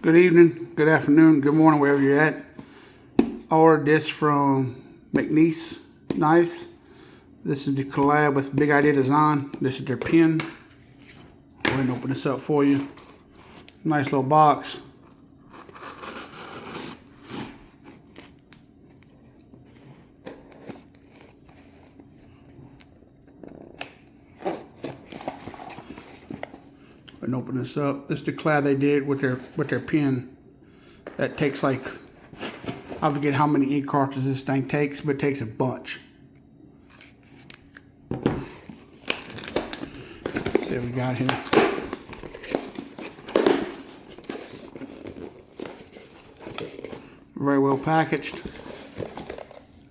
Good evening, good afternoon, good morning, wherever you're at. I ordered this from McNees Knives. This is the collab with Big Idea Design. This is their pen. Go ahead and open this up for you. Nice little box. And open this up. This is the collab they did with their pen. That takes like, I forget how many ink cartridges this thing takes, but it takes a bunch. There we got here. Very well packaged.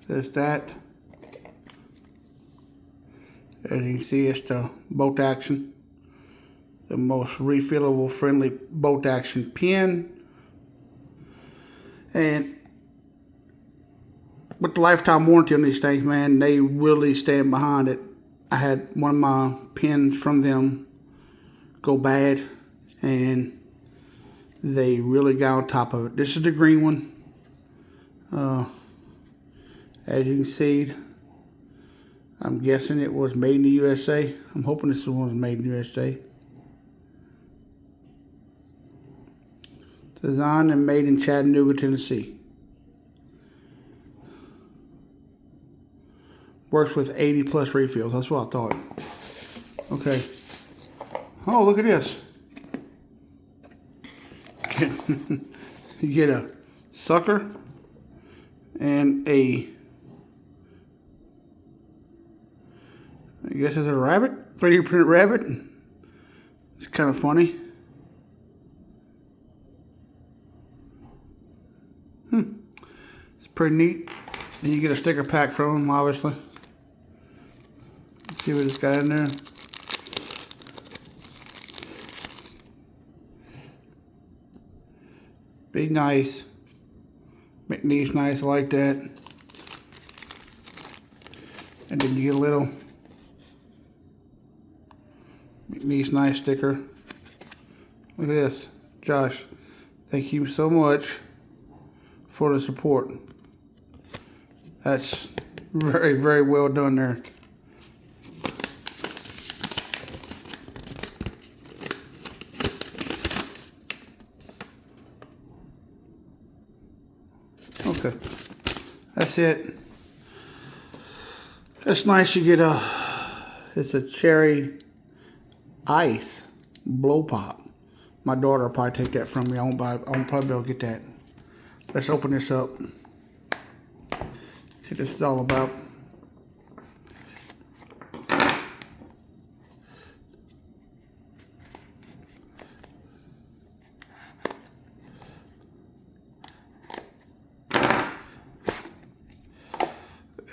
There's that. As you can see, it's the bolt action. The most refillable, friendly bolt action pen. And with the lifetime warranty on these things, man, they really stand behind it. I had one of my pens from them go bad, and they really got on top of it. This is the green one. As you can see, I'm guessing it was made in the USA. I'm hoping this one was made in the USA. Designed and made in Chattanooga, Tennessee. Works with 80 plus refills. That's what I thought. Okay. Oh, look at this. You get a sucker and I guess it's a rabbit, 3D printed rabbit. It's kind of funny. It's pretty neat. Then you get a sticker pack from them, obviously. Let's see what it's got in there. Big nice. McNees Knives, like that. And then you get a little McNees Knife sticker. Look at this. Josh, thank you so much for the support. That's very, very well done there. Okay, that's it. That's nice. You get it's a cherry ice blow pop. My daughter will probably take that from me. I won't probably be able to get that. Let's open this up. See what this is all about.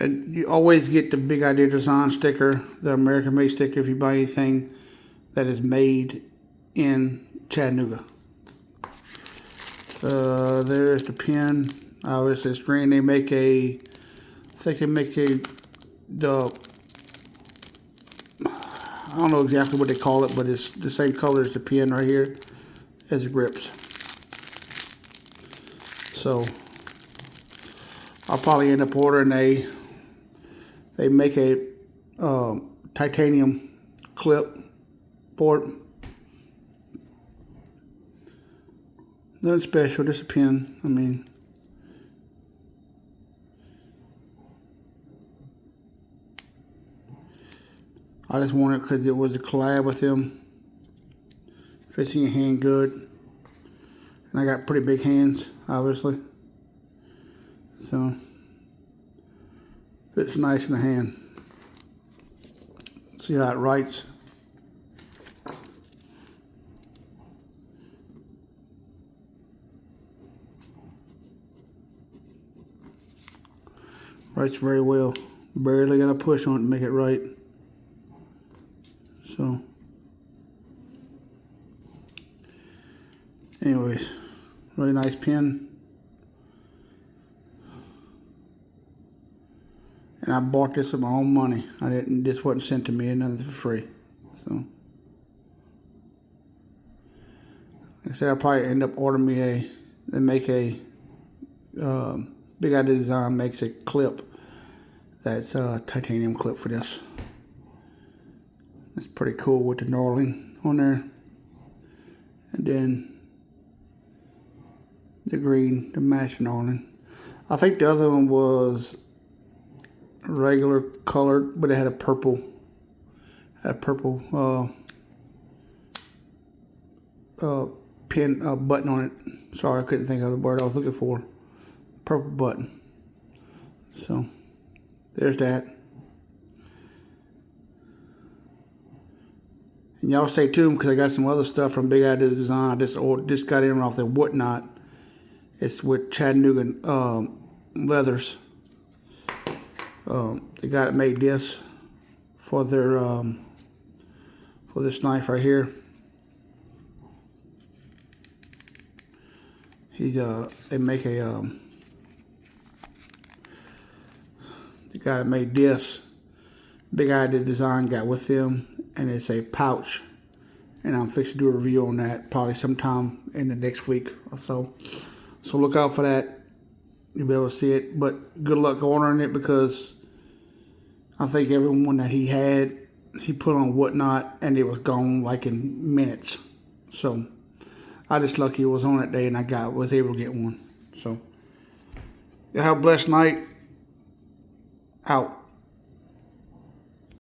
And you always get the Big Idea Design sticker, the American made sticker, if you buy anything that is made in Chattanooga. There's the pen. Obviously it's green. They make I don't know exactly what they call it, but it's the same color as the pen right here as the grips. So I'll probably end up ordering they make a titanium clip for it. Nothing special, just a pen. I mean, I just want it because it was a collab with them. Fits in your hand good. And I got pretty big hands, obviously. So, fits nice in the hand. See how it writes. Writes very well. Barely got to push on it to make it right. So, anyways, really nice pen. And I bought this with my own money. This wasn't sent to me, nothing for free. So, I said I'll probably end up ordering me Big Idea Design makes a clip that's a titanium clip for this. It's pretty cool with the knurling on there. And then the green, the match knurling. I think the other one was regular colored, but it had a purple. Pin button on it. Sorry, I couldn't think of the word I was looking for. Purple button. So there's that. And y'all stay tuned because I got some other stuff from Big Idea Design. I just got in off the Whatnot. It's with Chattanooga leathers. The guy that made this for their for this knife right here. They make a the guy that made this, Big Idea Design got with them, and it's a pouch, and I'm fixing to do a review on that probably sometime in the next week or so. So look out for that. You'll be able to see it, but good luck ordering it because I think everyone that he had, he put on Whatnot, and it was gone like in minutes. So I just lucky it was on that day, and I was able to get one. So, you have a blessed night. Out.